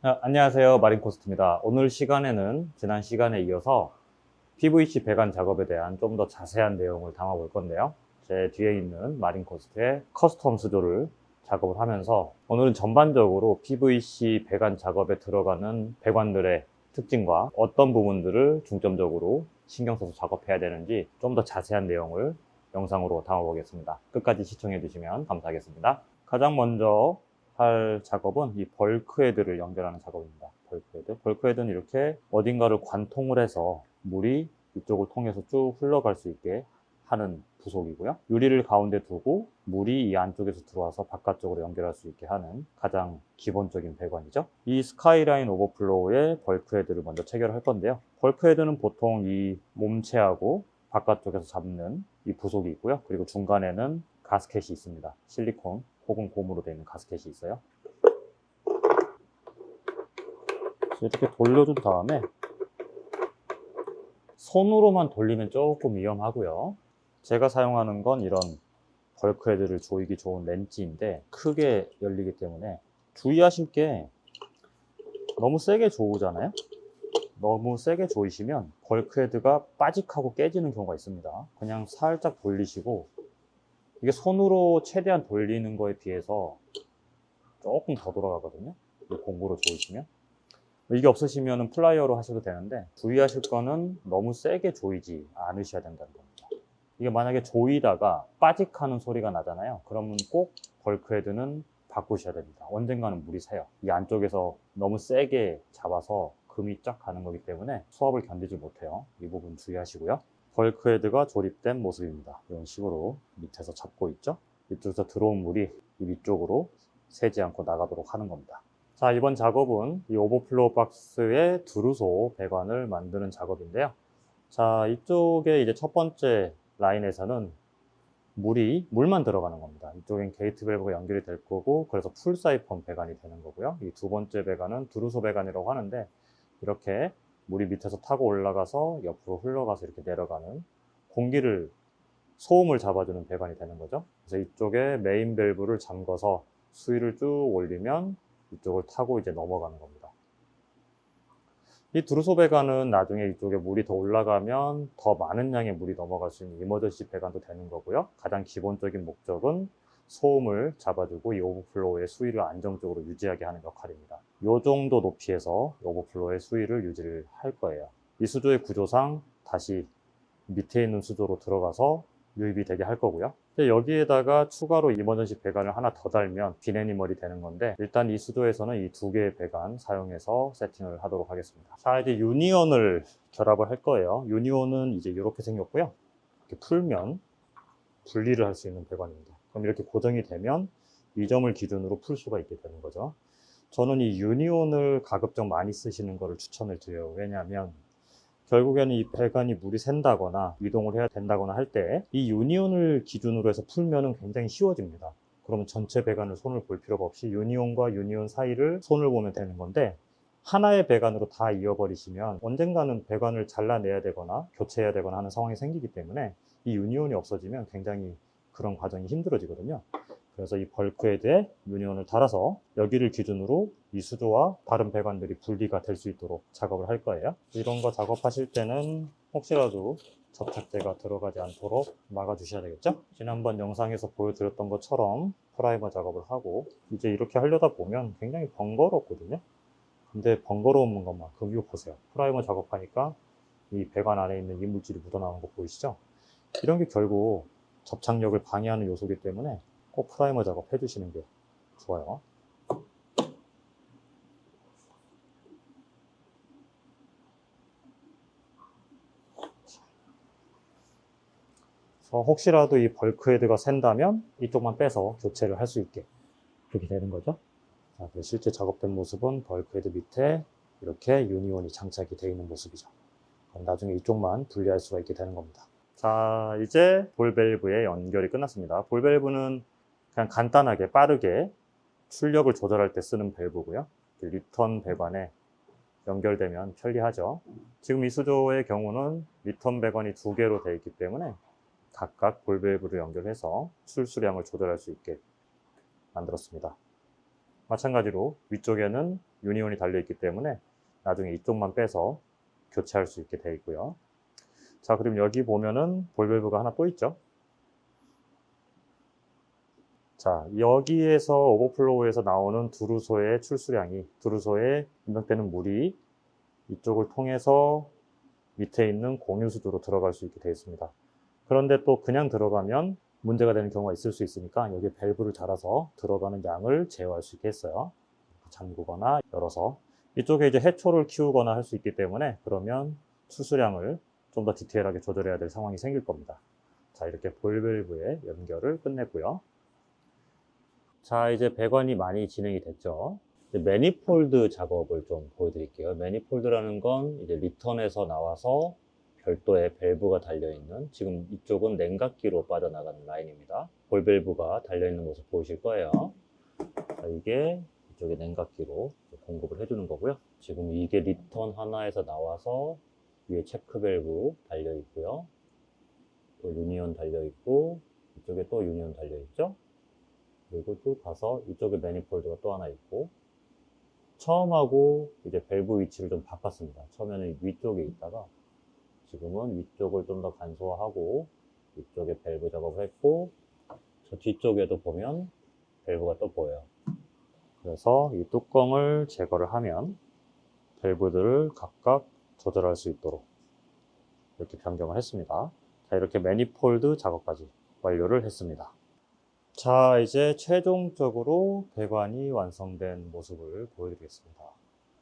안녕하세요. 마린코스트입니다. 오늘 시간에는 지난 시간에 이어서 PVC 배관 작업에 대한 좀 더 자세한 내용을 담아볼 건데요. 제 뒤에 있는 마린코스트의 커스텀 수조를 작업을 하면서 오늘은 전반적으로 PVC 배관 작업에 들어가는 배관들의 특징과 어떤 부분들을 중점적으로 신경 써서 작업해야 되는지 좀 더 자세한 내용을 영상으로 담아보겠습니다. 끝까지 시청해 주시면 감사하겠습니다. 가장 먼저 할 작업은 이 벌크헤드를 연결하는 작업입니다. 벌크헤드는 이렇게 어딘가를 관통을 해서 물이 이쪽을 통해서 쭉 흘러갈 수 있게 하는 부속이고요. 유리를 가운데 두고 물이 이 안쪽에서 들어와서 바깥쪽으로 연결할 수 있게 하는 가장 기본적인 배관이죠. 이 스카이라인 오버플로우에 벌크헤드를 먼저 체결할 건데요. 벌크헤드는 보통 이 몸체하고 바깥쪽에서 잡는 이 부속이 있고요. 그리고 중간에는 가스켓이 있습니다. 실리콘 혹은 고무로 되어 있는 가스켓이 있어요. 이렇게 돌려준 다음에 손으로만 돌리면 조금 위험하고요. 제가 사용하는 건 이런 벌크헤드를 조이기 좋은 렌치인데 크게 열리기 때문에 주의하실 게 너무 세게 조우잖아요. 너무 세게 조이시면 벌크헤드가 빠직하고 깨지는 경우가 있습니다. 그냥 살짝 돌리시고, 이게 손으로 최대한 돌리는 거에 비해서 조금 더 돌아가거든요. 공구로 조이시면. 이게 없으시면 플라이어로 하셔도 되는데, 주의하실 거는 너무 세게 조이지 않으셔야 된다는 겁니다. 이게 만약에 조이다가 빠직하는 소리가 나잖아요. 그러면 꼭 벌크헤드는 바꾸셔야 됩니다. 언젠가는 물이 새요. 이 안쪽에서 너무 세게 잡아서 금이 쫙 가는 거기 때문에 수압을 견디지 못해요. 이 부분 주의하시고요. 벌크헤드가 조립된 모습입니다. 이런 식으로 밑에서 잡고 있죠. 이쪽에서 들어온 물이 이 위쪽으로 새지 않고 나가도록 하는 겁니다. 자, 이번 작업은 이 오버플로우 박스의 두루소 배관을 만드는 작업인데요. 자, 이쪽에 이제 첫 번째 라인에서는 물만 들어가는 겁니다. 이쪽엔 게이트 밸브가 연결이 될 거고, 그래서 풀 사이폰 배관이 되는 거고요. 이 두 번째 배관은 두루소 배관이라고 하는데, 이렇게 물이 밑에서 타고 올라가서 옆으로 흘러가서 이렇게 내려가는 공기를, 소음을 잡아주는 배관이 되는 거죠. 그래서 이쪽에 메인 밸브를 잠궈서 수위를 쭉 올리면 이쪽을 타고 이제 넘어가는 겁니다. 이 두루소 배관은 나중에 이쪽에 물이 더 올라가면 더 많은 양의 물이 넘어갈 수 있는 이머전시 배관도 되는 거고요. 가장 기본적인 목적은 소음을 잡아주고 이 오버플로우의 수위를 안정적으로 유지하게 하는 역할입니다. 이 정도 높이에서 오버플로우의 수위를 유지를 할 거예요. 이 수조의 구조상 다시 밑에 있는 수조로 들어가서 유입이 되게 할 거고요. 여기에다가 추가로 이머전시 배관을 하나 더 달면 비내니멀이 되는 건데, 일단 이 수조에서는 이 두 개의 배관 사용해서 세팅을 하도록 하겠습니다. 자, 이제 유니온을 결합을 할 거예요. 유니온은 이제 이렇게 생겼고요. 이렇게 풀면 분리를 할 수 있는 배관입니다. 그럼 이렇게 고정이 되면 이 점을 기준으로 풀 수가 있게 되는 거죠. 저는 이 유니온을 가급적 많이 쓰시는 것을 추천을 드려요. 왜냐하면 결국에는 이 배관이 물이 샌다거나 이동을 해야 된다거나 할 때 이 유니온을 기준으로 해서 풀면은 굉장히 쉬워집니다. 그러면 전체 배관을 손을 볼 필요가 없이 유니온과 유니온 사이를 손을 보면 되는 건데, 하나의 배관으로 다 이어버리시면 언젠가는 배관을 잘라내야 되거나 교체해야 되거나 하는 상황이 생기기 때문에 이 유니온이 없어지면 굉장히 그런 과정이 힘들어지거든요. 그래서 이 벌크헤드에 유니온을 달아서 여기를 기준으로 이 수조와 다른 배관들이 분리가 될 수 있도록 작업을 할 거예요. 이런 거 작업하실 때는 혹시라도 접착제가 들어가지 않도록 막아주셔야 되겠죠? 지난번 영상에서 보여드렸던 것처럼 프라이머 작업을 하고, 이제 이렇게 하려다 보면 굉장히 번거롭거든요. 근데 번거로운 것만큼 이거 보세요. 프라이머 작업하니까 이 배관 안에 있는 이물질이 묻어나오는 거 보이시죠? 이런 게 결국 접착력을 방해하는 요소이기 때문에 꼭 프라이머 작업 해주시는 게 좋아요. 그래서 혹시라도 이 벌크헤드가 샌다면 이쪽만 빼서 교체를 할 수 있게 그렇게 되는 거죠. 자, 실제 작업된 모습은 벌크헤드 밑에 이렇게 유니온이 장착이 되어 있는 모습이죠. 그럼 나중에 이쪽만 분리할 수가 있게 되는 겁니다. 자, 이제 볼 밸브의 연결이 끝났습니다. 볼 밸브는 그냥 간단하게 빠르게 출력을 조절할 때 쓰는 밸브고요. 리턴 배관에 연결되면 편리하죠. 지금 이 수조의 경우는 리턴 배관이 두 개로 되어 있기 때문에 각각 볼 밸브를 연결해서 출수량을 조절할 수 있게 만들었습니다. 마찬가지로 위쪽에는 유니온이 달려있기 때문에 나중에 이쪽만 빼서 교체할 수 있게 되어 있고요. 자, 그럼 여기 보면은 볼 밸브가 하나 또 있죠. 자, 여기에서 오버플로우에서 나오는 두루소의 출수량이, 두루소에 인덕되는 물이 이쪽을 통해서 밑에 있는 공유수도로 들어갈 수 있게 되어 있습니다. 그런데 또 그냥 들어가면 문제가 되는 경우가 있을 수 있으니까 여기 밸브를 달아서 들어가는 양을 제어할 수 있게 했어요. 잠그거나 열어서. 이쪽에 이제 해초를 키우거나 할 수 있기 때문에 그러면 출수량을 좀 더 디테일하게 조절해야 될 상황이 생길 겁니다. 자, 이렇게 볼 밸브의 연결을 끝냈고요. 자, 이제 배관이 많이 진행이 됐죠. 매니폴드 작업을 좀 보여드릴게요. 매니폴드라는 건 이제 리턴에서 나와서 별도의 밸브가 달려있는, 지금 이쪽은 냉각기로 빠져나가는 라인입니다. 볼 밸브가 달려있는 모습 보이실 거예요. 자, 이게 이쪽에 냉각기로 공급을 해주는 거고요. 지금 이게 리턴 하나에서 나와서 위에 체크 밸브 달려있고요. 또 유니온 달려있고, 이쪽에 또 유니온 달려있죠. 그리고 쭉 가서 이쪽에 매니폴드가 또 하나 있고, 처음하고 이제 밸브 위치를 좀 바꿨습니다. 처음에는 위쪽에 있다가 지금은 위쪽을 좀 더 간소화하고 이쪽에 밸브 작업을 했고, 저 뒤쪽에도 보면 밸브가 또 보여요. 그래서 이 뚜껑을 제거를 하면 밸브들을 각각 조절할 수 있도록 이렇게 변경을 했습니다. 자, 이렇게 매니폴드 작업까지 완료를 했습니다. 자, 이제 최종적으로 배관이 완성된 모습을 보여드리겠습니다.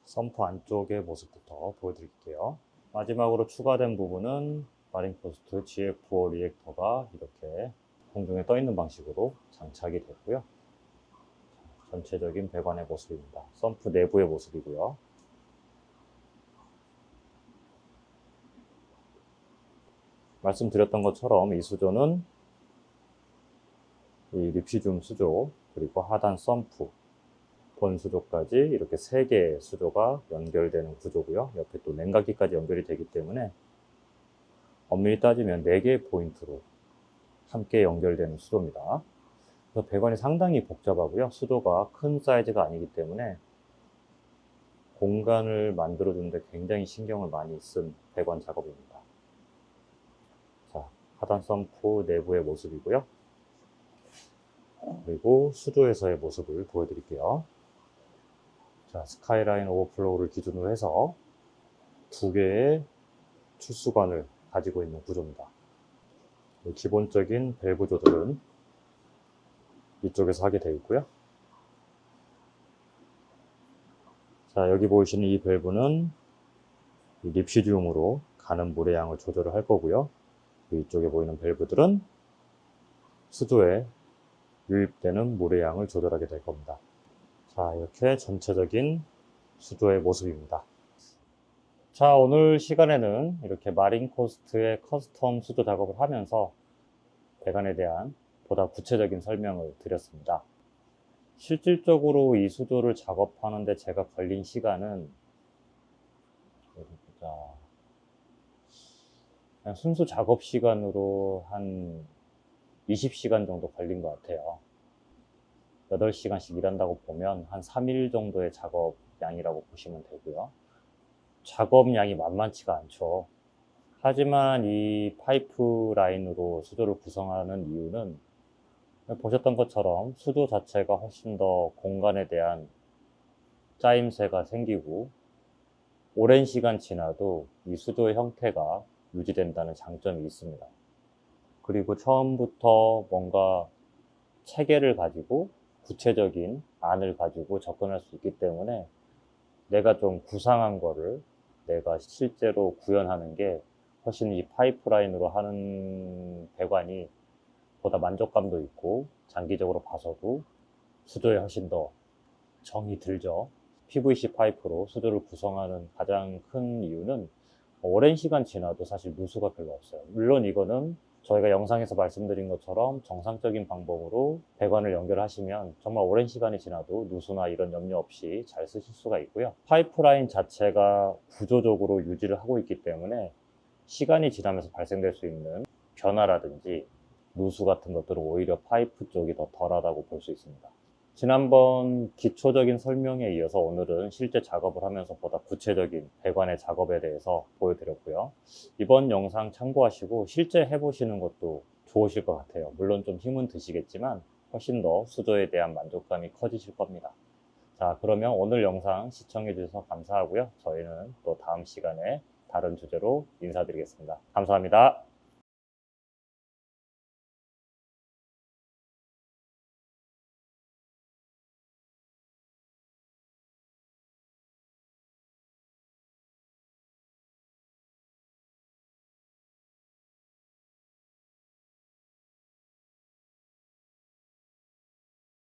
섬프 안쪽의 모습부터 보여드릴게요. 마지막으로 추가된 부분은 마린코스트 GF5 리액터가 이렇게 공중에 떠 있는 방식으로 장착이 됐고요. 전체적인 배관의 모습입니다. 섬프 내부의 모습이고요. 말씀드렸던 것처럼 이 수조는 이 립시듐 수조, 그리고 하단 섬프, 본 수조까지 이렇게 3개의 수조가 연결되는 구조고요. 옆에 또 냉각기까지 연결이 되기 때문에 엄밀히 따지면 4개의 포인트로 함께 연결되는 수조입니다. 그래서 배관이 상당히 복잡하고요. 수조가 큰 사이즈가 아니기 때문에 공간을 만들어주는데 굉장히 신경을 많이 쓴 배관 작업입니다. 자, 하단 섬프 내부의 모습이고요. 그리고 수조에서의 모습을 보여드릴게요. 자, 스카이라인 오버플로우를 기준으로 해서 2개의 출수관을 가지고 있는 구조입니다. 기본적인 밸브 조절은 이쪽에서 하게 되어 있고요. 자, 여기 보이시는 이 밸브는 이 립시듐으로 가는 물의 양을 조절을 할 거고요. 이쪽에 보이는 밸브들은 수조에 유입되는 물의 양을 조절하게 될 겁니다. 자, 이렇게 전체적인 수조의 모습입니다. 자, 오늘 시간에는 이렇게 마린코스트의 커스텀 수조 작업을 하면서 배관에 대한 보다 구체적인 설명을 드렸습니다. 실질적으로 이 수조를 작업하는데 제가 걸린 시간은 그냥 순수 작업 시간으로 한 20시간 정도 걸린 것 같아요. 8시간씩 일한다고 보면 한 3일 정도의 작업 양이라고 보시면 되고요. 작업량이 만만치가 않죠. 하지만 이 파이프 라인으로 수조를 구성하는 이유는 보셨던 것처럼 수조 자체가 훨씬 더 공간에 대한 짜임새가 생기고 오랜 시간 지나도 이 수조의 형태가 유지된다는 장점이 있습니다. 그리고 처음부터 뭔가 체계를 가지고 구체적인 안을 가지고 접근할 수 있기 때문에 내가 좀 구상한 거를 내가 실제로 구현하는 게 훨씬 이 파이프라인으로 하는 배관이 보다 만족감도 있고 장기적으로 봐서도 수조에 훨씬 더 정이 들죠. PVC 파이프로 수조를 구성하는 가장 큰 이유는 오랜 시간 지나도 사실 누수가 별로 없어요. 물론 이거는 저희가 영상에서 말씀드린 것처럼 정상적인 방법으로 배관을 연결하시면 정말 오랜 시간이 지나도 누수나 이런 염려 없이 잘 쓰실 수가 있고요. 파이프라인 자체가 구조적으로 유지를 하고 있기 때문에 시간이 지나면서 발생될 수 있는 변화라든지 누수 같은 것들은 오히려 파이프 쪽이 더 덜하다고 볼 수 있습니다. 지난번 기초적인 설명에 이어서 오늘은 실제 작업을 하면서 보다 구체적인 배관의 작업에 대해서 보여드렸고요. 이번 영상 참고하시고 실제 해보시는 것도 좋으실 것 같아요. 물론 좀 힘은 드시겠지만 훨씬 더 수조에 대한 만족감이 커지실 겁니다. 자, 그러면 오늘 영상 시청해 주셔서 감사하고요. 저희는 또 다음 시간에 다른 주제로 인사드리겠습니다. 감사합니다.